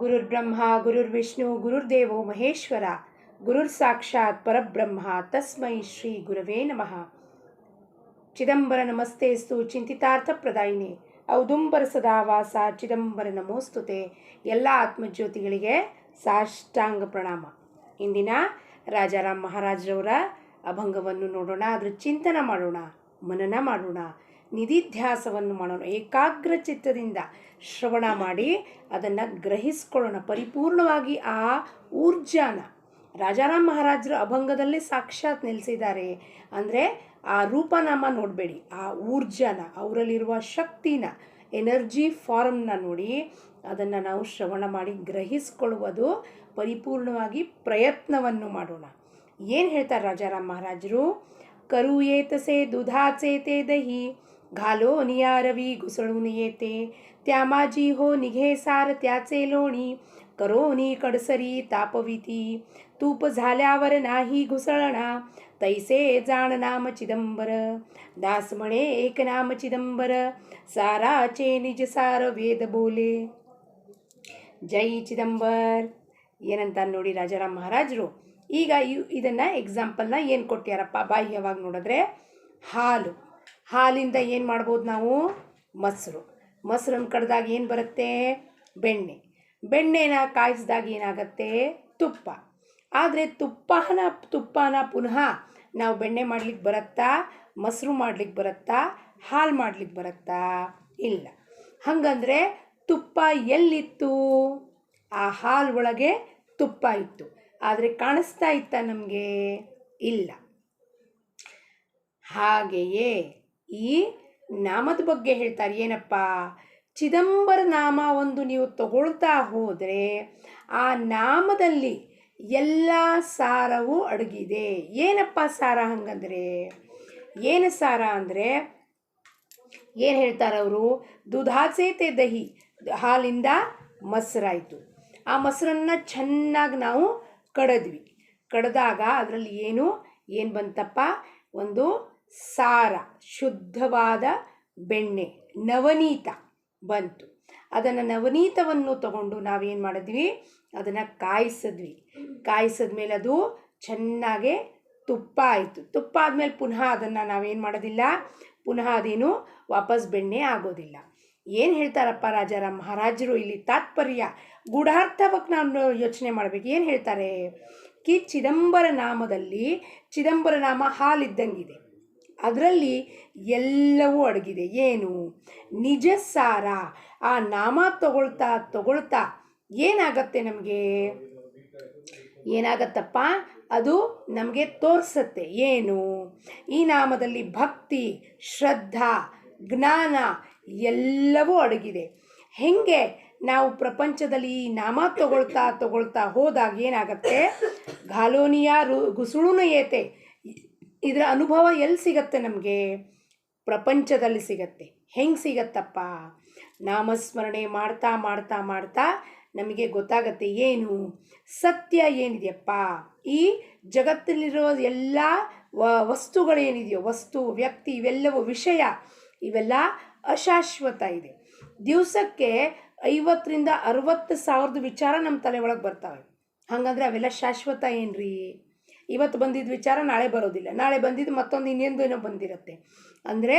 ಗುರುರ್ಬ್ರಹ್ಮ ಗುರುರ್ವಿಷ್ಣು ಗುರುರ್ದೇವೋ ಮಹೇಶ್ವರ ಗುರುರ್ ಸಾಕ್ಷಾತ್ ಪರಬ್ರಹ್ಮ ತಸ್ಮೈ ಶ್ರೀ ಗುರವೇ ನಮಃ. ಚಿದಂಬರ ನಮಸ್ತೇಸ್ತು ಚಿಂತಿತಾರ್ಥ ಪ್ರದಾಯಿನಿ ಔದುಂಬರ ಸದಾವಾಸ ಚಿದಂಬರ ನಮೋಸ್ತುತೆ. ಎಲ್ಲ ಆತ್ಮಜ್ಯೋತಿಗಳಿಗೆ ಸಾಷ್ಟಾಂಗ ಪ್ರಣಾಮ. ಇಂದಿನ ರಾಜಾರಾಮ್ ಮಹಾರಾಜರವರ ಅಭಂಗವನ್ನು ನೋಡೋಣ, ಅದರ ಚಿಂತನ ಮಾಡೋಣ, ಮನನ ಮಾಡೋಣ, ನಿಧಿಧ್ಯಾಸವನ್ನು ಮಾಡೋಣ. ಏಕಾಗ್ರ ಚಿತ್ತದಿಂದ ಶ್ರವಣ ಮಾಡಿ ಅದನ್ನು ಗ್ರಹಿಸ್ಕೊಳ್ಳೋಣ ಪರಿಪೂರ್ಣವಾಗಿ. ಆ ಊರ್ಜಾನ ರಾಜಾರಾಮ್ ಮಹಾರಾಜರು ಅಭಂಗದಲ್ಲೇ ಸಾಕ್ಷಾತ್ ನಿಲ್ಲಿಸಿದ್ದಾರೆ. ಅಂದರೆ ಆ ರೂಪನಾಮ ನೋಡಬೇಡಿ, ಆ ಊರ್ಜಾನ, ಅವರಲ್ಲಿರುವ ಶಕ್ತಿನ, ಎನರ್ಜಿ ಫಾರ್ಮ್ನ ನೋಡಿ ಅದನ್ನು ನಾವು ಶ್ರವಣ ಮಾಡಿ ಗ್ರಹಿಸ್ಕೊಳ್ಳುವುದು ಪರಿಪೂರ್ಣವಾಗಿ ಪ್ರಯತ್ನವನ್ನು ಮಾಡೋಣ. ಏನು ಹೇಳ್ತಾರೆ ರಾಜಾರಾಮ್ ಮಹಾರಾಜರು? ಕರು ಏತಸೆ दुधाचे ते दही घालो निया रवी घुसळून येते त्यामाजी हो निघे सार त्याचे लोणी करोनी कडसरी तापविती तूप झाल्यावर नाही घुसळणा तैसे जाण नाम चिदंबर दास म्हणे एक नाम चिदंबर साराचे निज सार ವೇದ ಬೋಲೆ. ಜೈ ಚಿದಂಬರ್. ಏನಂತ ನೋಡಿ ರಾಜಾರಾಮ್ ಮಹಾರಾಜರು. ಈಗ ಇದನ್ನು ಎಕ್ಸಾಂಪಲ್ನ ಏನು ಕೊಟ್ಟ್ಯಾರಪ್ಪ ಬಾಹ್ಯವಾಗಿ ನೋಡಿದ್ರೆ, ಹಾಲಿಂದ ಏನು ಮಾಡ್ಬೋದು ನಾವು? ಮೊಸರನ್ನು ಕಡ್ದಾಗ ಏನು ಬರುತ್ತೆ? ಬೆಣ್ಣೆನ ಕಾಯಿಸಿದಾಗ ಏನಾಗುತ್ತೆ? ತುಪ್ಪ. ಆದರೆ ತುಪ್ಪನ ಪುನಃ ನಾವು ಬೆಣ್ಣೆ ಮಾಡ್ಲಿಕ್ಕೆ ಬರುತ್ತಾ? ಮೊಸರು ಮಾಡ್ಲಿಕ್ಕೆ ಬರುತ್ತಾ? ಹಾಲು ಮಾಡ್ಲಿಕ್ಕೆ ಬರುತ್ತಾ? ಇಲ್ಲ. ಹಾಗಂದ್ರೆ ತುಪ್ಪ ಎಲ್ಲಿತ್ತು? ಆ ಹಾಲು ಒಳಗೆ ತುಪ್ಪ ಇತ್ತು, ಆದರೆ ಕಾಣಿಸ್ತಾ ಇತ್ತ ನಮಗೆ? ಇಲ್ಲ. ಹಾಗೆಯೇ ಈ ನಾಮದ ಬಗ್ಗೆ ಹೇಳ್ತಾರೆ. ಏನಪ್ಪ? ಚಿದಂಬರ ನಾಮ ಒಂದು ನೀವು ತಗೊಳ್ತಾ ಹೋದರೆ ಆ ನಾಮದಲ್ಲಿ ಎಲ್ಲ ಸಾರವೂ ಅಡಗಿದೆ. ಏನಪ್ಪ ಸಾರ? ಹಂಗಂದ್ರೆ ಏನು ಸಾರ ಅಂದರೆ ಏನು ಹೇಳ್ತಾರೆ ಅವರು? ದುಧಾಚೇತೆ ದಹಿ, ಹಾಲಿಂದ ಮೊಸರಾಯಿತು. ಆ ಮೊಸರನ್ನು ಚೆನ್ನಾಗಿ ನಾವು ಕಡೆದಾಗ ಅದರಲ್ಲಿ ಏನು ಬಂತಪ್ಪ? ಒಂದು ಸಾರ, ಶುದ್ಧವಾದ ಬೆಣ್ಣೆ, ನವನೀತ ಬಂತು. ಅದನ್ನು ನವನೀತವನ್ನು ತಗೊಂಡು ನಾವೇನು ಮಾಡಿದ್ವಿ? ಅದನ್ನು ಕಾಯಿಸಿದ್ಮೇಲೆ ಅದು ಚೆನ್ನಾಗೆ ತುಪ್ಪ ಆಯಿತು. ತುಪ್ಪ ಆದಮೇಲೆ ಪುನಃ ಅದನ್ನು ನಾವೇನು ಮಾಡೋದಿಲ್ಲ, ಪುನಃ ಅದೇನು ವಾಪಸ್ ಬೆಣ್ಣೆ ಆಗೋದಿಲ್ಲ. ಏನು ಹೇಳ್ತಾರಪ್ಪ ರಾಜಾರಾಮ್ ಮಹಾರಾಜರು ಇಲ್ಲಿ? ತಾತ್ಪರ್ಯ ಗೂಢಾರ್ಥವಾಗಿ ನಾವು ಯೋಚನೆ ಮಾಡಬೇಕು. ಏನು ಹೇಳ್ತಾರೆ? ಚಿದಂಬರ ನಾಮದಲ್ಲಿ, ಚಿದಂಬರ ನಾಮ ಹಾಲಿದ್ದಂಗಿದೆ, ಅದರಲ್ಲಿ ಎಲ್ಲವೂ ಅಡಗಿದೆ. ಏನು? ನಿಜ ಸಾರ. ಆ ನಾಮ ತಗೊಳ್ತಾ ಏನಾಗತ್ತೆ ನಮಗೆ? ಏನಾಗತ್ತಪ್ಪ? ಅದು ನಮಗೆ ತೋರಿಸತ್ತೆ. ಏನು? ಈ ನಾಮದಲ್ಲಿ ಭಕ್ತಿ, ಶ್ರದ್ಧಾ, ಜ್ಞಾನ ಎಲ್ಲವೂ ಅಡಗಿದೆ. ಹೆಂಗೆ ನಾವು ಪ್ರಪಂಚದಲ್ಲಿ ಈ ನಾಮ ತಗೊಳ್ತಾ ಹೋದಾಗ ಏನಾಗತ್ತೆ? ಘಾಲೋನಿಯ ಗುಸುಳುನ ಏತೆ. ಇದರ ಅನುಭವ ಎಲ್ಲಿ ಸಿಗತ್ತೆ ನಮಗೆ? ಪ್ರಪಂಚದಲ್ಲಿ ಸಿಗತ್ತೆ. ಹೆಂಗೆ ಸಿಗತ್ತಪ್ಪ? ನಾಮಸ್ಮರಣೆ ಮಾಡ್ತಾ ನಮಗೆ ಗೊತ್ತಾಗತ್ತೆ. ಏನು? ಸತ್ಯ ಏನಿದೆಯಪ್ಪ? ಈ ಜಗತ್ತಲ್ಲಿರೋ ಎಲ್ಲ ವಸ್ತುಗಳೇನಿದೆಯೋ, ವಸ್ತು, ವ್ಯಕ್ತಿ, ಇವೆಲ್ಲವೂ ವಿಷಯ, ಇವೆಲ್ಲ ಅಶಾಶ್ವತ ಇದೆ. ದಿವಸಕ್ಕೆ 50,000 to 60,000 ವಿಚಾರ ನಮ್ಮ ತಲೆ ಒಳಗೆ ಬರ್ತವೆ. ಹಾಗಂದ್ರೆ ಅವೆಲ್ಲ ಶಾಶ್ವತ ಏನ್ರಿ? ಇವತ್ತು ಬಂದಿದ್ದ ವಿಚಾರ ನಾಳೆ ಬರೋದಿಲ್ಲ, ನಾಳೆ ಬಂದಿದ್ದು ಮತ್ತೊಂದು ಇನ್ನೊಂದೇನೋ ಬಂದಿರುತ್ತೆ. ಅಂದರೆ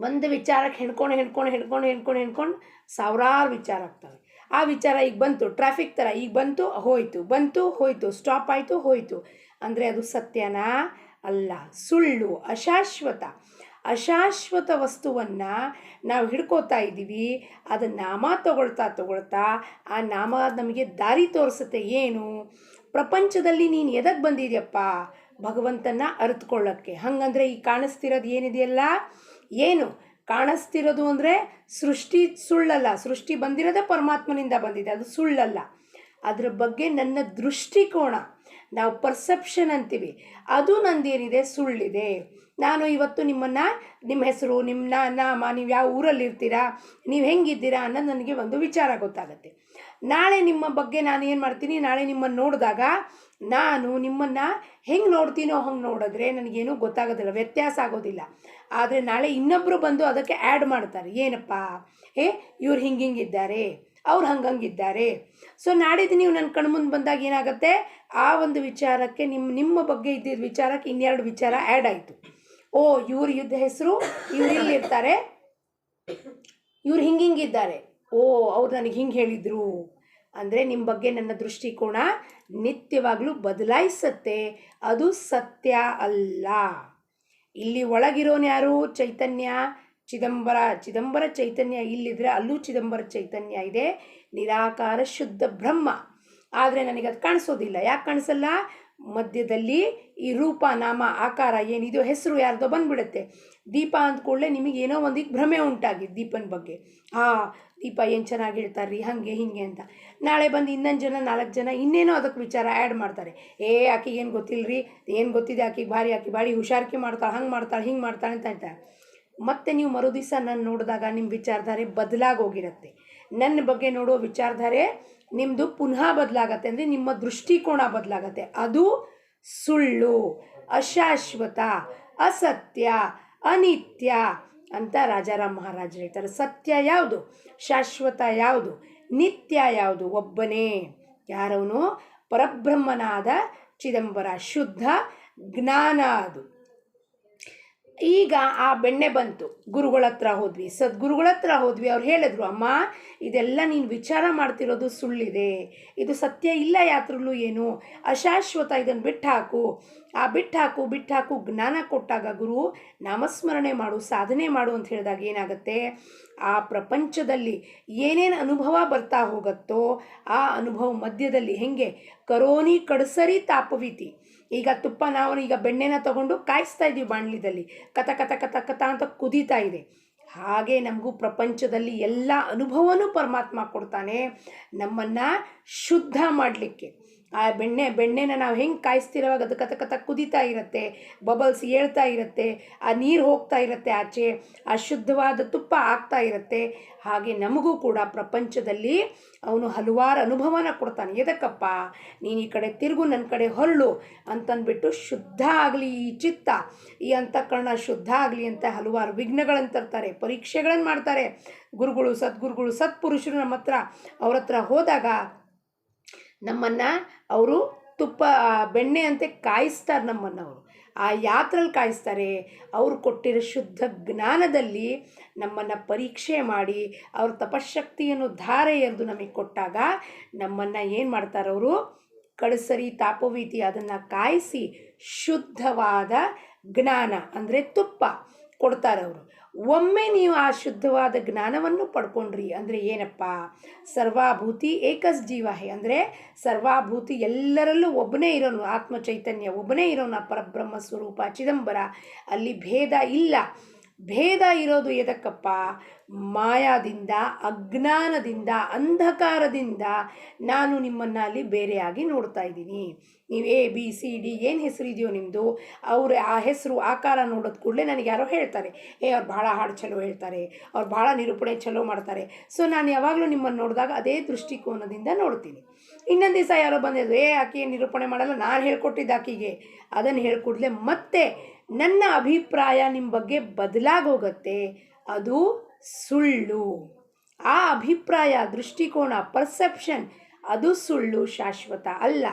ಒಂದು ವಿಚಾರಕ್ಕೆ ಹೆಣ್ಕೊಂಡು ಸಾವಿರಾರು ವಿಚಾರ ಆಗ್ತವೆ. ಆ ವಿಚಾರ ಈಗ ಬಂತು, ಟ್ರಾಫಿಕ್ ಥರ ಈಗ ಬಂತು ಹೋಯಿತು, ಸ್ಟಾಪ್ ಆಯಿತು ಹೋಯಿತು. ಅಂದರೆ ಅದು ಸತ್ಯನಾ? ಅಲ್ಲ, ಸುಳ್ಳು, ಅಶಾಶ್ವತ ವಸ್ತುವನ್ನು ನಾವು ಹಿಡ್ಕೋತಾ ಇದ್ದೀವಿ. ಅದು ನಾಮ ತಗೊಳ್ತಾ ಆ ನಾಮ ನಮಗೆ ದಾರಿ ತೋರಿಸುತ್ತೆ. ಏನು? ಪ್ರಪಂಚದಲ್ಲಿ ನೀನು ಎದಕ್ಕೆ ಬಂದಿದ್ಯಪ್ಪ? ಭಗವಂತನ ಅರಿತುಕೊಳ್ಳೋಕ್ಕೆ. ಹಾಗಂದ್ರೆ ಈ ಕಾಣಿಸ್ತಿರೋದು ಏನಿದೆಯಲ್ಲ, ಏನು ಕಾಣಿಸ್ತಿರೋದು ಅಂದರೆ ಸೃಷ್ಟಿ ಸುಳ್ಳಲ್ಲ. ಸೃಷ್ಟಿ ಬಂದಿರೋದೇ ಪರಮಾತ್ಮನಿಂದ ಬಂದಿದೆ, ಅದು ಸುಳ್ಳಲ್ಲ. ಅದರ ಬಗ್ಗೆ ನನ್ನ ದೃಷ್ಟಿಕೋನ, ನಾವು ಪರ್ಸೆಪ್ಷನ್ ಅಂತೀವಿ, ಅದು ನಂದೇನಿದೆ? ಸುಳ್ಳಿದೆ. ನಾನು ಇವತ್ತು ನಿಮ್ಮ ಹೆಸರು, ನಿಮ್ಮ ನಾಮ, ನೀವು ಯಾವ ಊರಲ್ಲಿರ್ತೀರಾ, ನೀವು ಹೆಂಗಿದ್ದೀರಾ ಅನ್ನೋದು ನನಗೆ ಒಂದು ವಿಚಾರ ಗೊತ್ತಾಗುತ್ತೆ. ನಾಳೆ ನಿಮ್ಮ ಬಗ್ಗೆ ನಾನು ಏನು ಮಾಡ್ತೀನಿ? ನಾಳೆ ನಿಮ್ಮನ್ನು ನೋಡಿದಾಗ ನಾನು ನಿಮ್ಮನ್ನು ಹೆಂಗೆ ನೋಡ್ತೀನೋ ಹಂಗೆ ನೋಡಿದ್ರೆ ನನಗೇನು ಗೊತ್ತಾಗೋದಿಲ್ಲ, ವ್ಯತ್ಯಾಸ ಆಗೋದಿಲ್ಲ. ಆದರೆ ನಾಳೆ ಇನ್ನೊಬ್ಬರು ಬಂದು ಅದಕ್ಕೆ ಆ್ಯಡ್ ಮಾಡ್ತಾರೆ. ಏನಪ್ಪ? ಇವ್ರು ಹಿಂಗಿದ್ದಾರೆ, ಅವ್ರು ಹಂಗಂಗಿದ್ದಾರೆ. ಸೊ ನಾಡಿದ್ದು ನೀವು ನನ್ನ ಕಣ್ಮುಂದೆ ಬಂದಾಗ ಏನಾಗುತ್ತೆ, ಆ ಒಂದು ವಿಚಾರಕ್ಕೆ ನಿಮ್ಮ ಬಗ್ಗೆ ಇದ್ದಿದ್ದ ವಿಚಾರಕ್ಕೆ ಇನ್ನೆರಡು ವಿಚಾರ ಆ್ಯಡ್ ಆಯಿತು. ಓ, ಇವ್ರ ಯುದ್ಧ ಹೆಸರು, ಇವ್ರು ಇಲ್ಲಿರ್ತಾರೆ, ಇವ್ರು ಹಿಂಗಿದ್ದಾರೆ, ಓ ಅವ್ರು ನನಗೆ ಹಿಂಗೆ ಹೇಳಿದರು ಅಂದರೆ ನಿಮ್ಮ ಬಗ್ಗೆ ನನ್ನ ದೃಷ್ಟಿಕೋನ ನಿತ್ಯವಾಗಲೂ ಬದಲಾಯಿಸತ್ತೆ. ಅದು ಸತ್ಯ ಅಲ್ಲ. ಇಲ್ಲಿ ಒಳಗಿರೋನು ಯಾರು? ಚೈತನ್ಯ, ಚಿದಂಬರ ಚೈತನ್ಯ ಇಲ್ಲಿದ್ರೆ ಅಲ್ಲೂ ಚಿದಂಬರ ಚೈತನ್ಯ ಇದೆ, ನಿರಾಕಾರ ಶುದ್ಧ ಬ್ರಹ್ಮ. ಆದರೆ ನನಗದು ಕಾಣಿಸೋದಿಲ್ಲ. ಯಾಕೆ ಕಾಣಿಸಲ್ಲ? ಮಧ್ಯದಲ್ಲಿ ಈ ರೂಪ ನಾಮ ಆಕಾರ ಏನಿದೆಯೋ ಹೆಸರು ಯಾರ್ದೋ ಬಂದ್ಬಿಡುತ್ತೆ. ದೀಪ ಅಂದ ಕೂಡಲೇ ನಿಮಗೆ ಏನೋ ಒಂದೀಗ ಭ್ರಮೆ ಉಂಟಾಗಿದೆ ದೀಪನ ಬಗ್ಗೆ. ದೀಪ ಏನು ಚೆನ್ನಾಗಿ ಹೇಳ್ತಾರ್ರಿ ಹಾಗೆ ಹೀಗೆ ಅಂತ. ನಾಳೆ ಬಂದು ಇನ್ನೊಂದು ಜನ 4 ಜನ ಇನ್ನೇನೋ ಅದಕ್ಕೆ ವಿಚಾರ ಆ್ಯಡ್ ಮಾಡ್ತಾರೆ. ಆಕೆಗೆ ಏನು ಗೊತ್ತಿಲ್ಲರಿ, ಏನು ಗೊತ್ತಿದೆ ಆಕೆಗೆ, ಆಕೆ ಭಾರಿ ಹುಷಾರಿಕೆ ಮಾಡ್ತಾಳೆ, ಹಂಗೆ ಮಾಡ್ತಾಳೆ ಹಿಂಗೆ ಮಾಡ್ತಾಳೆ ಅಂತ ಹೇಳ್ತಾರೆ. ಮತ್ತು ನೀವು ಮರುದಿವಸ ನಾನು ನೋಡಿದಾಗ ನಿಮ್ಮ ವಿಚಾರಧಾರೆ ಬದಲಾಗೋಗಿರುತ್ತೆ. ನನ್ನ ಬಗ್ಗೆ ನೋಡೋ ವಿಚಾರಧಾರೆ ನಿಮ್ಮದು ಪುನಃ ಬದಲಾಗತ್ತೆ. ಅಂದರೆ ನಿಮ್ಮ ದೃಷ್ಟಿಕೋನ ಬದಲಾಗತ್ತೆ. ಅದು ಸುಳ್ಳು, ಅಶಾಶ್ವತ, ಅಸತ್ಯ, ಅನಿತ್ಯ ಅಂತ ರಾಜಾರಾಮ್ ಮಹಾರಾಜರು ಹೇಳ್ತಾರೆ. ಸತ್ಯ ಯಾವುದು? ಶಾಶ್ವತ ಯಾವುದು? ನಿತ್ಯ ಯಾವುದು? ಒಬ್ಬನೇ. ಯಾರವನು? ಪರಬ್ರಹ್ಮನಾದ ಚಿದಂಬರ, ಶುದ್ಧ ಜ್ಞಾನ ಅದು. ಈಗ ಆ ಬೆಣ್ಣೆ ಬಂತು, ಗುರುಗಳ ಹತ್ರ ಹೋದ್ವಿ, ಸದ್ಗುರುಗಳ ಹತ್ರ ಹೋದ್ವಿ. ಅವ್ರು ಹೇಳಿದ್ರು, ಅಮ್ಮ ಇದೆಲ್ಲ ನೀನು ವಿಚಾರ ಮಾಡ್ತಿರೋದು ಸುಳ್ಳಿದೆ, ಇದು ಸತ್ಯ ಇಲ್ಲ ಯಾತ್ರಲ್ಲೂ, ಏನು ಅಶಾಶ್ವತ, ಇದನ್ನು ಬಿಟ್ಟಾಕು. ಆ ಬಿಟ್ಟಾಕು ಜ್ಞಾನ ಕೊಟ್ಟಾಗ ಗುರು ನಾಮಸ್ಮರಣೆ ಮಾಡು, ಸಾಧನೆ ಮಾಡು ಅಂತ ಹೇಳಿದಾಗ ಏನಾಗುತ್ತೆ, ಆ ಪ್ರಪಂಚದಲ್ಲಿ ಏನೇನು ಅನುಭವ ಬರ್ತಾ ಹೋಗುತ್ತೋ ಆ ಅನುಭವ ಮಧ್ಯದಲ್ಲಿ ಹೆಂಗೆ ಕರೋನಿ ಕಡಸರಿ ತಾಪವಿತಿ. ಈಗ ತುಪ್ಪ ನಾವು ಈಗ ಬೆಣ್ಣೆನ ತಗೊಂಡು ಕಾಯಿಸ್ತಾ ಇದ್ದೀವಿ ಬಾಣಲಿದಲ್ಲಿ, ಕಥ ಕಥ ಕಥ ಕಥ ಅಂತ ಕುದೀತಾ ಇದೆ. ಹಾಗೆ ನಮಗೂ ಪ್ರಪಂಚದಲ್ಲಿ ಎಲ್ಲ ಅನುಭವನೂ ಪರಮಾತ್ಮ ಕೊಡ್ತಾನೆ ನಮ್ಮನ್ನು ಶುದ್ಧ ಮಾಡಲಿಕ್ಕೆ. ಆ ಬೆಣ್ಣೆನ ನಾವು ಹೆಂಗೆ ಕಾಯಿಸ್ತಿರೋವಾಗ ಅದು ಕಥ ಕಥ ಕುದೀತಾ ಇರುತ್ತೆ, ಬಬಲ್ಸ್ ಏಳ್ತಾ ಇರುತ್ತೆ, ಆ ನೀರು ಹೋಗ್ತಾ ಇರುತ್ತೆ ಆಚೆ, ಆ ಶುದ್ಧವಾದ ತುಪ್ಪ ಆಗ್ತಾ ಇರುತ್ತೆ. ಹಾಗೆ ನಮಗೂ ಕೂಡ ಪ್ರಪಂಚದಲ್ಲಿ ಅವನು ಹಲವಾರು ಅನುಭವನ ಕೊಡ್ತಾನೆ. ಎದಕ್ಕಪ್ಪ, ನೀನು ಈ ಕಡೆ ತಿರುಗು, ನನ್ನ ಕಡೆ ಹೊರಳು ಅಂತಂದ್ಬಿಟ್ಟು ಶುದ್ಧ ಆಗಲಿ ಈ ಚಿತ್ತ, ಈ ಅಂತಃಕರಣ ಶುದ್ಧ ಆಗಲಿ ಅಂತ ಹಲವಾರು ವಿಘ್ನಗಳನ್ನು ತರ್ತಾರೆ, ಪರೀಕ್ಷೆಗಳನ್ನು ಮಾಡ್ತಾರೆ ಗುರುಗಳು, ಸದ್ಗುರುಗಳು, ಸತ್ಪುರುಷರು ನಮ್ಮ ಹತ್ರ. ಅವ್ರ ಹತ್ರ ಹೋದಾಗ ನಮ್ಮನ್ನು ಅವರು ತುಪ್ಪ ಬೆಣ್ಣೆ ಅಂತೆ ಕಾಯಿಸ್ತಾರೆ ನಮ್ಮನ್ನು. ಅವರು ಆ ಯಾತ್ರೆಯಲ್ಲಿ ಕಾಯಿಸ್ತಾರೆ. ಅವರು ಕೊಟ್ಟಿರೋ ಶುದ್ಧ ಜ್ಞಾನದಲ್ಲಿ ನಮ್ಮನ್ನು ಪರೀಕ್ಷೆ ಮಾಡಿ ಅವ್ರ ತಪಶಕ್ತಿಯನ್ನು ಧಾರೆ ಎರೆದು ನಮಗೆ ಕೊಟ್ಟಾಗ ನಮ್ಮನ್ನು ಏನು ಮಾಡ್ತಾರೆ ಅವರು, ಕಡಸರಿ ತಾಪವೀತಿ ಅದನ್ನು ಕಾಯಿಸಿ ಶುದ್ಧವಾದ ಜ್ಞಾನ ಅಂದರೆ ತುಪ್ಪ ಕೊಡ್ತಾರೆ ಅವರು. ಒಮ್ಮೆ ನೀವು ಆ ಶುದ್ಧವಾದ ಜ್ಞಾನವನ್ನು ಪಡ್ಕೊಂಡ್ರಿ ಅಂದರೆ ಏನಪ್ಪ, ಸರ್ವಾಭೂತಿ ಏಕಸ್ ಜೀವ ಹೇ, ಅಂದರೆ ಸರ್ವಾಭೂತಿ ಎಲ್ಲರಲ್ಲೂ ಒಬ್ಬನೇ ಇರೋನು, ಆತ್ಮ ಚೈತನ್ಯ ಒಬ್ಬನೇ ಇರೋನು, ಪರಬ್ರಹ್ಮ ಸ್ವರೂಪ ಚಿದಂಬರ. ಅಲ್ಲಿ ಭೇದ ಇಲ್ಲ. ಭೇದ ಇರೋದು ಎದಕ್ಕಪ್ಪ, ಮಾಯಾದಿಂದ, ಅಜ್ಞಾನದಿಂದ, ಅಂಧಕಾರದಿಂದ ನಾನು ನಿಮ್ಮನ್ನು ಅಲ್ಲಿ ಬೇರೆಯಾಗಿ ನೋಡ್ತಾ ಇದ್ದೀನಿ. ನೀವು ABCD ಏನು ಹೆಸರು ಇದೆಯೋ ನಿಮ್ಮದು, ಅವ್ರು ಆ ಹೆಸರು ಆಕಾರ ನೋಡೋದು ಕೂಡಲೇ ನನಗೆ ಯಾರೋ ಹೇಳ್ತಾರೆ, ಅವ್ರು ಭಾಳ ಹಾಡು ಚಲೋ ಹೇಳ್ತಾರೆ, ಅವ್ರು ಭಾಳ ನಿರೂಪಣೆ ಚಲೋ ಮಾಡ್ತಾರೆ. ಸೊ ನಾನು ಯಾವಾಗಲೂ ನಿಮ್ಮನ್ನು ನೋಡಿದಾಗ ಅದೇ ದೃಷ್ಟಿಕೋನದಿಂದ ನೋಡ್ತೀನಿ. ಇನ್ನೊಂದು ದಿವಸ ಯಾರೋ ಬಂದಿದ್ರು, ಆಕೆ ನಿರೂಪಣೆ ಮಾಡಲ್ಲ, ನಾನು ಹೇಳ್ಕೊಟ್ಟಿದ್ದೆ ಆಕೆಗೆ, ಅದನ್ನು ಹೇಳ್ಕೊಡ್ಲೆ ಮತ್ತೆ ನನ್ನ ಅಭಿಪ್ರಾಯ ನಿಮ್ಮ ಬಗ್ಗೆ ಬದಲಾಗೋಗತ್ತೆ. ಅದು ಸುಳ್ಳು. ಆ ಅಭಿಪ್ರಾಯ, ದೃಷ್ಟಿಕೋನ, ಪರ್ಸೆಪ್ಷನ್ ಅದು ಸುಳ್ಳು, ಶಾಶ್ವತ ಅಲ್ಲ.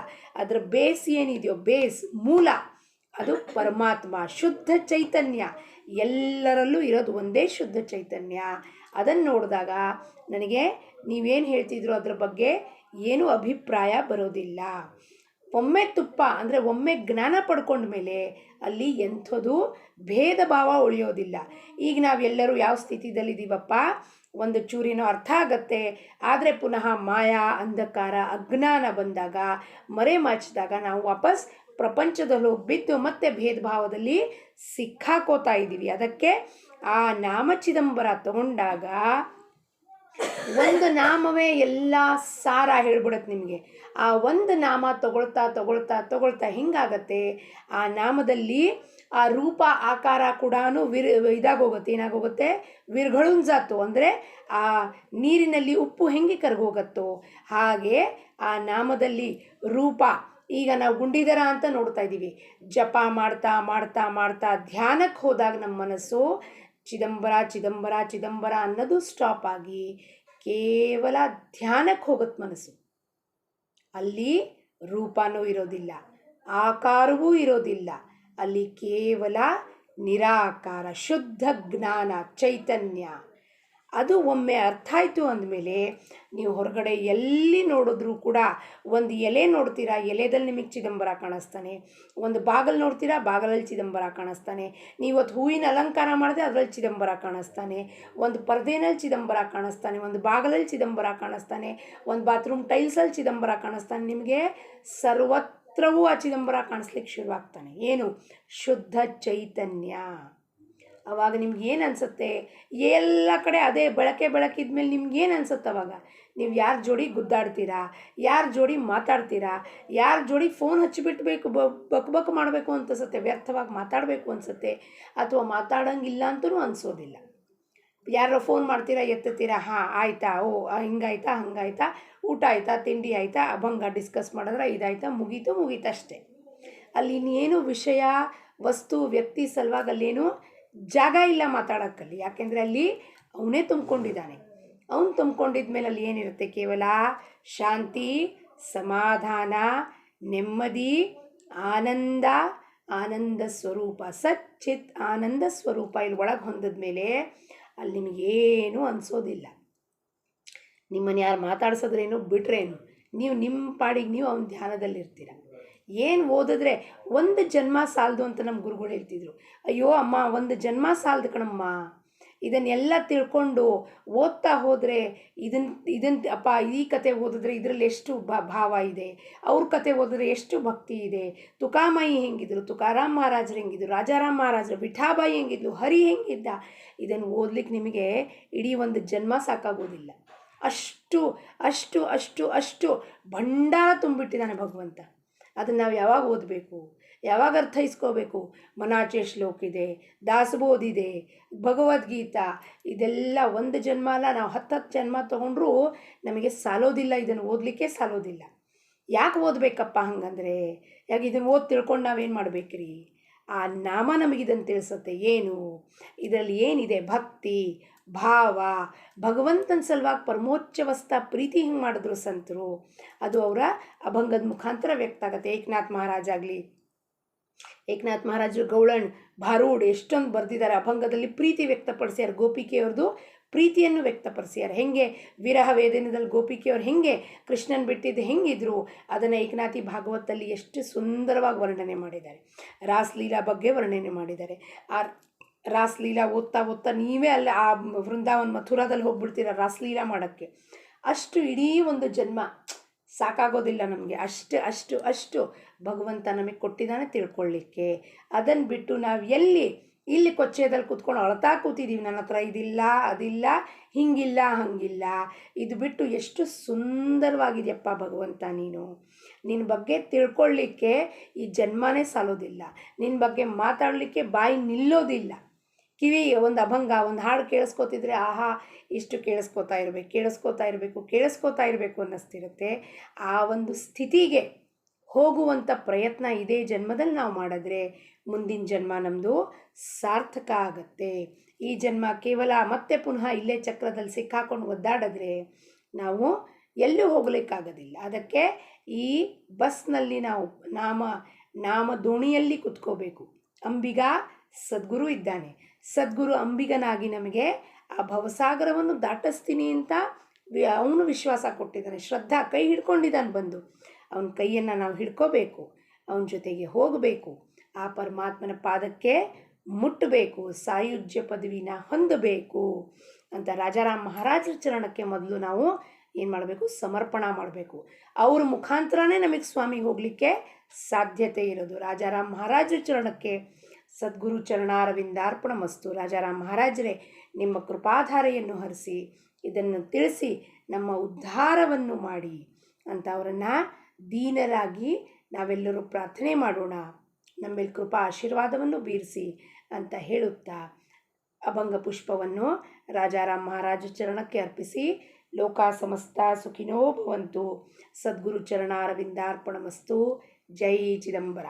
ಅದರ ಬೇಸ್ ಏನಿದೆಯೋ, ಬೇಸ್ ಮೂಲ ಅದು ಪರಮಾತ್ಮ ಶುದ್ಧ ಚೈತನ್ಯ. ಎಲ್ಲರಲ್ಲೂ ಇರೋದು ಒಂದೇ ಶುದ್ಧ ಚೈತನ್ಯ. ಅದನ್ನು ನೋಡಿದಾಗ ನನಗೆ ನೀವೇನು ಹೇಳ್ತಿದ್ರು ಅದರ ಬಗ್ಗೆ ಏನೂ ಅಭಿಪ್ರಾಯ ಬರೋದಿಲ್ಲ. ಒಮ್ಮೆ ತುಪ್ಪ ಅಂದರೆ ಒಮ್ಮೆ ಜ್ಞಾನ ಪಡ್ಕೊಂಡ ಮೇಲೆ ಅಲ್ಲಿ ಎಂಥದ್ದು ಭೇದ ಭಾವ ಉಳಿಯೋದಿಲ್ಲ. ಈಗ ನಾವೆಲ್ಲರೂ ಯಾವ ಸ್ಥಿತಿದಲ್ಲಿದ್ದೀವಪ್ಪ, ಒಂದು ಚೂರಿನೋ ಅರ್ಥ ಆಗತ್ತೆ, ಆದರೆ ಪುನಃ ಮಾಯಾ, ಅಂಧಕಾರ, ಅಜ್ಞಾನ ಬಂದಾಗ, ಮರೆ ಮಾಚಿದಾಗ ನಾವು ವಾಪಸ್ ಪ್ರಪಂಚದಲ್ಲಿ ಹೋಗಿ ಬಿದ್ದು ಮತ್ತೆ ಭೇದ ಭಾವದಲ್ಲಿ ಸಿಕ್ಕಾಕೋತಾ ಇದ್ದೀವಿ. ಅದಕ್ಕೆ ಆ ನಾಮ ಚಿದಂಬರ ತಗೊಂಡಾಗ ಒಂದು ನಾಮವೇ ಎಲ್ಲ ಸಾರ ಹೇಳ್ಬಿಡತ್ತೆ ನಿಮಗೆ. ಆ ಒಂದು ನಾಮ ತಗೊಳ್ತಾ ತಗೊಳ್ತಾ ತಗೊಳ್ತಾ ಹಿಂಗಾಗತ್ತೆ, ಆ ನಾಮದಲ್ಲಿ ಆ ರೂಪ ಆಕಾರ ಕೂಡ ಇದಾಗೋಗುತ್ತೆ. ಏನಾಗೋಗುತ್ತೆ, ವಿರ್ಘಳುಂಜಾತು ಅಂದರೆ ಆ ನೀರಿನಲ್ಲಿ ಉಪ್ಪು ಹೆಂಗೆ ಕರಗೋಗತ್ತೋ ಹಾಗೆ ಆ ನಾಮದಲ್ಲಿ ರೂಪ. ಈಗ ನಾವು ಗುಂಡಿದರ ಅಂತ ನೋಡ್ತಾ ಇದ್ದೀವಿ, ಜಪ ಮಾಡ್ತಾ ಮಾಡ್ತಾ ಮಾಡ್ತಾ ಧ್ಯಾನಕ್ಕೆ ಹೋದಾಗ ನಮ್ಮ ಮನಸ್ಸು ಚಿದಂಬರ ಚಿದಂಬರ ಚಿದಂಬರ ಅನ್ನೋದು ಸ್ಟಾಪ್ ಆಗಿ ಕೇವಲ ಧ್ಯಾನಕ್ಕೆ ಹೋಗುತ್ತೆ ಮನಸ್ಸು. ಅಲ್ಲಿ ರೂಪನೂ ಇರೋದಿಲ್ಲ, ಆಕಾರವೂ ಇರೋದಿಲ್ಲ. ಅಲ್ಲಿ ಕೇವಲ ನಿರಾಕಾರ ಶುದ್ಧ ಜ್ಞಾನ ಚೈತನ್ಯ. ಅದು ಒಮ್ಮೆ ಅರ್ಥ ಆಯಿತು ಅಂದಮೇಲೆ ನೀವು ಹೊರಗಡೆ ಎಲ್ಲಿ ನೋಡಿದ್ರೂ ಕೂಡ, ಒಂದು ಎಲೆ ನೋಡ್ತೀರಾ, ಎಲೆದಲ್ಲಿ ನಿಮಗೆ ಚಿದಂಬರ ಕಾಣಿಸ್ತಾನೆ. ಒಂದು ಬಾಗಿಲು ನೋಡ್ತೀರಾ, ಬಾಗಿಲಲ್ಲಿ ಚಿದಂಬರ ಕಾಣಿಸ್ತಾನೆ. ನೀವತ್ತು ಹೂವಿನ ಅಲಂಕಾರ ಮಾಡಿದ್ರೆ ಅದರಲ್ಲಿ ಚಿದಂಬರ ಕಾಣಿಸ್ತಾನೆ. ಒಂದು ಪರ್ದೆನಲ್ಲಿ ಚಿದಂಬರ ಕಾಣಿಸ್ತಾನೆ, ಒಂದು ಬಾಗಿಲಲ್ಲಿ ಚಿದಂಬರ ಕಾಣಿಸ್ತಾನೆ, ಒಂದು ಬಾತ್ರೂಮ್ ಟೈಲ್ಸಲ್ಲಿ ಚಿದಂಬರ ಕಾಣಿಸ್ತಾನೆ. ನಿಮಗೆ ಸರ್ವತ್ರವೂ ಆ ಚಿದಂಬರ ಕಾಣಿಸ್ಲಿಕ್ಕೆ ಶುರುವಾಗ್ತಾನೆ. ಏನು? ಶುದ್ಧ ಚೈತನ್ಯ. ಅವಾಗ ನಿಮ್ಗೆ ಏನು ಅನಿಸುತ್ತೆ? ಎಲ್ಲ ಕಡೆ ಅದೇ ಬೆಳಕಿದ ಮೇಲೆ ನಿಮ್ಗೇನು ಅನಿಸುತ್ತೆ? ಅವಾಗ ನೀವು ಯಾರ ಜೋಡಿ ಗುದ್ದಾಡ್ತೀರಾ, ಯಾರ ಜೋಡಿ ಮಾತಾಡ್ತೀರಾ, ಯಾರ ಜೋಡಿ ಫೋನ್ ಹಚ್ಚಿಬಿಟ್ಬೇಕು, ಬಕ್ ಮಾಡಬೇಕು ಅನ್ಸುತ್ತೆ, ವ್ಯರ್ಥವಾಗಿ ಮಾತಾಡಬೇಕು ಅನಿಸುತ್ತೆ, ಅಥವಾ ಮಾತಾಡೋಂಗಿಲ್ಲ ಅಂತಲೂ ಅನಿಸೋದಿಲ್ಲ. ಯಾರೋ ಫೋನ್ ಮಾಡ್ತೀರಾ, ಎತ್ತುತ್ತೀರಾ, ಹಾಂ ಆಯಿತಾ, ಓ ಹಿಂಗಾಯ್ತಾ ಹಂಗಾಯ್ತಾ, ಊಟ ಆಯಿತಾ, ತಿಂಡಿ ಆಯಿತಾ, ಅಭಂಗ ಡಿಸ್ಕಸ್ ಮಾಡಿದ್ರೆ ಇದಾಯ್ತಾ, ಮುಗೀತಷ್ಟೇ. ಅಲ್ಲಿ ಇನ್ನೇನು ವಿಷಯ, ವಸ್ತು, ವ್ಯಕ್ತಿ ಸಲುವಾಗಿ ಅಲ್ಲೇನು ಜಾಗ ಇಲ್ಲ ಮಾತಾಡೋಕ್ಕಲ್ಲಿ. ಯಾಕೆಂದರೆ ಅಲ್ಲಿ ಅವನೇ ತುಂಬಿಕೊಂಡಿದ್ದಾನೆ. ಅವನು ತುಂಬಿಕೊಂಡಿದ್ದ ಮೇಲೆ ಅಲ್ಲಿ ಏನಿರುತ್ತೆ? ಕೇವಲ ಶಾಂತಿ, ಸಮಾಧಾನ, ನೆಮ್ಮದಿ, ಆನಂದ ಸ್ವರೂಪ, ಸಚ್ಚಿತ್ ಆನಂದ ಸ್ವರೂಪ ಇಲ್ಲಿ ಒಳಗೆ ಹೊಂದಿದ ಮೇಲೆ ಅಲ್ಲಿ ನಿಮಗೇನು ಅನಿಸೋದಿಲ್ಲ. ನಿಮ್ಮನ್ನು ಯಾರು ಮಾತಾಡ್ಸೋದ್ರೇನು ಬಿಟ್ರೇನು, ನೀವು ನಿಮ್ಮ ಪಾಡಿಗೆ ನೀವು ಅವನ ಧ್ಯಾನದಲ್ಲಿರ್ತೀರ. ಏನು ಓದಿದ್ರೆ ಒಂದು ಜನ್ಮ ಸಾಲದು ಅಂತ ನಮ್ಮ ಗುರುಗಳು ಹೇಳ್ತಿದ್ರು. ಅಯ್ಯೋ ಅಮ್ಮ, ಒಂದು ಜನ್ಮ ಸಾಲದು ಕಣಮ್ಮ. ಇದನ್ನೆಲ್ಲ ತಿಳ್ಕೊಂಡು ಓದ್ತಾ ಹೋದರೆ ಇದನ್ನು ಅಪ್ಪ, ಈ ಕತೆ ಓದಿದ್ರೆ ಇದರಲ್ಲಿ ಎಷ್ಟು ಭಾವ ಇದೆ, ಅವ್ರ ಕತೆ ಓದಿದ್ರೆ ಎಷ್ಟು ಭಕ್ತಿ ಇದೆ, ತುಕಾಮಾಯಿ ಹೆಂಗಿದ್ರು, ತುಕಾರಾಮ್ ಮಹಾರಾಜರು ಹೆಂಗಿದ್ರು, ರಾಜಾರಾಮ್ ಮಹಾರಾಜರು, ವಿಠಾಬಾಯಿ ಹೆಂಗಿದ್ಲು, ಹರಿ ಹೆಂಗಿದ್ದ, ಇದನ್ನು ಓದ್ಲಿಕ್ಕೆ ನಿಮಗೆ ಇಡೀ ಒಂದು ಜನ್ಮ ಸಾಕಾಗೋದಿಲ್ಲ. ಅಷ್ಟು ಅಷ್ಟು ಅಷ್ಟು ಅಷ್ಟು ಭಂಡಾರ ತುಂಬಿಟ್ಟಿದ್ದಾನೆ ಭಗವಂತ. ಅದನ್ನು ನಾವು ಯಾವಾಗ ಓದಬೇಕು, ಯಾವಾಗ ಅರ್ಥೈಸ್ಕೋಬೇಕು? ಮನಾಚೆ ಶ್ಲೋಕ ಇದೆ, ದಾಸಬೋಧ ಇದೆ, ಭಗವದ್ಗೀತಾ, ಇದೆಲ್ಲ ಒಂದು ಜನ್ಮ ಅಲ್ಲ, ನಾವು 10 ಜನ್ಮ ತೊಗೊಂಡ್ರೂ ನಮಗೆ ಸಾಲೋದಿಲ್ಲ. ಇದನ್ನು ಓದಲಿಕ್ಕೆ ಸಾಲೋದಿಲ್ಲ. ಯಾಕೆ ಓದಬೇಕಪ್ಪ ಹಂಗಂದರೆ? ಯಾಕೆ ಇದನ್ನು ಓದಿ ತಿಳ್ಕೊಂಡು ನಾವೇನು ಮಾಡಬೇಕ್ರಿ? ಆ ನಾಮ ನಮಗಿದನ್ನು ತಿಳಿಸುತ್ತೆ. ಏನು ಇದರಲ್ಲಿ ಏನಿದೆ? ಭಕ್ತಿ, ಭಾವ, ಭಗವಂತನ ಸಲುವಾಗಿ ಪರಮೋಚ್ಚವಸ್ಥ ಪ್ರೀತಿ ಹಿಂಗೆ ಮಾಡಿದ್ರು ಸಂತರು. ಅದು ಅವರ ಅಭಂಗದ ಮುಖಾಂತರ ವ್ಯಕ್ತ ಆಗುತ್ತೆ. ಏಕನಾಥ್ ಮಹಾರಾಜರು ಗೌಳಣ್, ಭಾರೂಡ್ ಎಷ್ಟೊಂದು ಬರೆದಿದ್ದಾರೆ. ಅಭಂಗದಲ್ಲಿ ಪ್ರೀತಿ ವ್ಯಕ್ತಪಡಿಸ್ಯಾರ. ಗೋಪಿಕೆಯವ್ರದ್ದು ಪ್ರೀತಿಯನ್ನು ವ್ಯಕ್ತಪಡಿಸ್ಯಾರ. ಹೆಂಗೆ ವಿರಹ ವೇದನದಲ್ಲಿ ಗೋಪಿಕೆಯವ್ರು ಹೆಂಗೆ ಕೃಷ್ಣನ್ ಬಿಟ್ಟಿದ್ದು ಹೆಂಗಿದ್ರು, ಅದನ್ನು ಏಕನಾಥಿ ಭಾಗವತಲ್ಲಿ ಎಷ್ಟು ಸುಂದರವಾಗಿ ವರ್ಣನೆ ಮಾಡಿದ್ದಾರೆ. ರಾಸಲೀಲಾ ಬಗ್ಗೆ ವರ್ಣನೆ ಮಾಡಿದ್ದಾರೆ. ಆ ರಾಸಲೀಲಾ ಓದ್ತಾ ನೀವೇ ಅಲ್ಲಿ ಆ ವೃಂದಾವನ್ ಮಥುರಾದಲ್ಲಿ ಹೋಗ್ಬಿಡ್ತೀರ ರಾಸಲೀಲಾ ಮಾಡೋಕ್ಕೆ. ಅಷ್ಟು ಇಡೀ ಒಂದು ಜನ್ಮ ಸಾಕಾಗೋದಿಲ್ಲ ನಮಗೆ. ಅಷ್ಟು ಭಗವಂತ ನಮಗೆ ಕೊಟ್ಟಿದ್ದಾನೆ ತಿಳ್ಕೊಳ್ಳಿಕ್ಕೆ. ಅದನ್ನು ಬಿಟ್ಟು ನಾವು ಇಲ್ಲಿ ಕೊಚ್ಚೆದಲ್ಲಿ ಕೂತ್ಕೊಂಡು ಅಳ್ತಾ ಕೂತಿದ್ದೀವಿ, ನನ್ನ ಹತ್ರ ಇದಿಲ್ಲ ಅದಿಲ್ಲ, ಹಿಂಗಿಲ್ಲ ಹಂಗಿಲ್ಲ. ಇದು ಬಿಟ್ಟು ಎಷ್ಟು ಸುಂದರವಾಗಿದೆಯಪ್ಪ ಭಗವಂತ ನೀನು. ನಿನ್ನ ಬಗ್ಗೆ ತಿಳ್ಕೊಳ್ಳಿಕ್ಕೆ ಈ ಜನ್ಮನೇ ಸಾಲೋದಿಲ್ಲ. ನಿನ್ನ ಬಗ್ಗೆ ಮಾತಾಡಲಿಕ್ಕೆ ಬಾಯಿ ನಿಲ್ಲೋದಿಲ್ಲ. ಕಿವಿ ಒಂದು ಅಭಂಗ, ಒಂದು ಹಾಡು ಕೇಳಿಸ್ಕೊತಿದ್ರೆ ಆಹಾ ಇಷ್ಟು ಕೇಳಿಸ್ಕೋತಾ ಇರಬೇಕು ಅನ್ನಿಸ್ತಿರುತ್ತೆ. ಆ ಒಂದು ಸ್ಥಿತಿಗೆ ಹೋಗುವಂಥ ಪ್ರಯತ್ನ ಇದೇ ಜನ್ಮದಲ್ಲಿ ನಾವು ಮಾಡಿದ್ರೆ ಮುಂದಿನ ಜನ್ಮ ನಮ್ಮದು ಸಾರ್ಥಕ ಆಗುತ್ತೆ. ಈ ಜನ್ಮ ಕೇವಲ ಮತ್ತೆ ಪುನಃ ಇಲ್ಲೇ ಚಕ್ರದಲ್ಲಿ ಸಿಕ್ಕಾಕೊಂಡು ಒದ್ದಾಡಿದ್ರೆ ನಾವು ಎಲ್ಲೂ ಹೋಗಲಿಕ್ಕಾಗೋದಿಲ್ಲ. ಅದಕ್ಕೆ ಈ ಬಸ್ನಲ್ಲಿ ನಾವು ನಾಮ ದೋಣಿಯಲ್ಲಿ ಕುತ್ಕೋಬೇಕು. ಅಂಬಿಗ ಸದ್ಗುರು ಇದ್ದಾನೆ. ಸದ್ಗುರು ಅಂಬಿಗನಾಗಿ ನಮಗೆ ಆ ಭವಸಾಗರವನ್ನು ದಾಟಿಸ್ತೀನಿ ಅಂತ ಅವನು ವಿಶ್ವಾಸ ಕೊಟ್ಟಿದ್ದಾನೆ. ಶ್ರದ್ಧಾ ಕೈ ಹಿಡ್ಕೊಂಡಿದ್ದಾನೆ. ಬಂದು ಅವನ ಕೈಯನ್ನು ನಾವು ಹಿಡ್ಕೋಬೇಕು, ಅವನ ಜೊತೆಗೆ ಹೋಗಬೇಕು, ಆ ಪರಮಾತ್ಮನ ಪಾದಕ್ಕೆ ಮುಟ್ಟಬೇಕು, ಸಾಯುಜ್ಯ ಪದವಿನ ಹೊಂದಬೇಕು ಅಂತ ರಾಜಾರಾಮ್ ಮಹಾರಾಜರ ಚರಣಕ್ಕೆ ಮೊದಲು ನಾವು ಏನು ಮಾಡಬೇಕು? ಸಮರ್ಪಣ ಮಾಡಬೇಕು. ಅವ್ರ ಮುಖಾಂತರನೇ ನಮಗೆ ಸ್ವಾಮಿಗೆ ಹೋಗಲಿಕ್ಕೆ ಸಾಧ್ಯತೆ ಇರೋದು. ರಾಜಾರಾಮ್ ಮಹಾರಾಜರ ಚರಣಕ್ಕೆ ಸದ್ಗುರು ಚರಣಾರವಿಂದಾರ್ಪಣ ಮಸ್ತು. ರಾಜಾರಾಮ್ ಮಹಾರಾಜರೇ, ನಿಮ್ಮ ಕೃಪಾಧಾರೆಯನ್ನು ಹರಿಸಿ ಇದನ್ನು ತಿಳಿಸಿ ನಮ್ಮ ಉದ್ಧಾರವನ್ನು ಮಾಡಿ ಅಂತ ಅವರನ್ನು ದೀನರಾಗಿ ನಾವೆಲ್ಲರೂ ಪ್ರಾರ್ಥನೆ ಮಾಡೋಣ. ನಮ್ಮೇಲೆ ಕೃಪಾ ಆಶೀರ್ವಾದವನ್ನು ಬೀರಿಸಿ ಅಂತ ಹೇಳುತ್ತಾ ಅಭಂಗ ಪುಷ್ಪವನ್ನು ರಾಜಾರಾಮ್ ಮಹಾರಾಜ ಚರಣಕ್ಕೆ ಅರ್ಪಿಸಿ ಲೋಕ ಸಮಸ್ತ ಸುಖಿನೋ ಭವಂತು. ಸದ್ಗುರು ಚರಣಾರವಿಂದಾರ್ಪಣ ಮಸ್ತು. ಜೈ ಚಿದಂಬರ.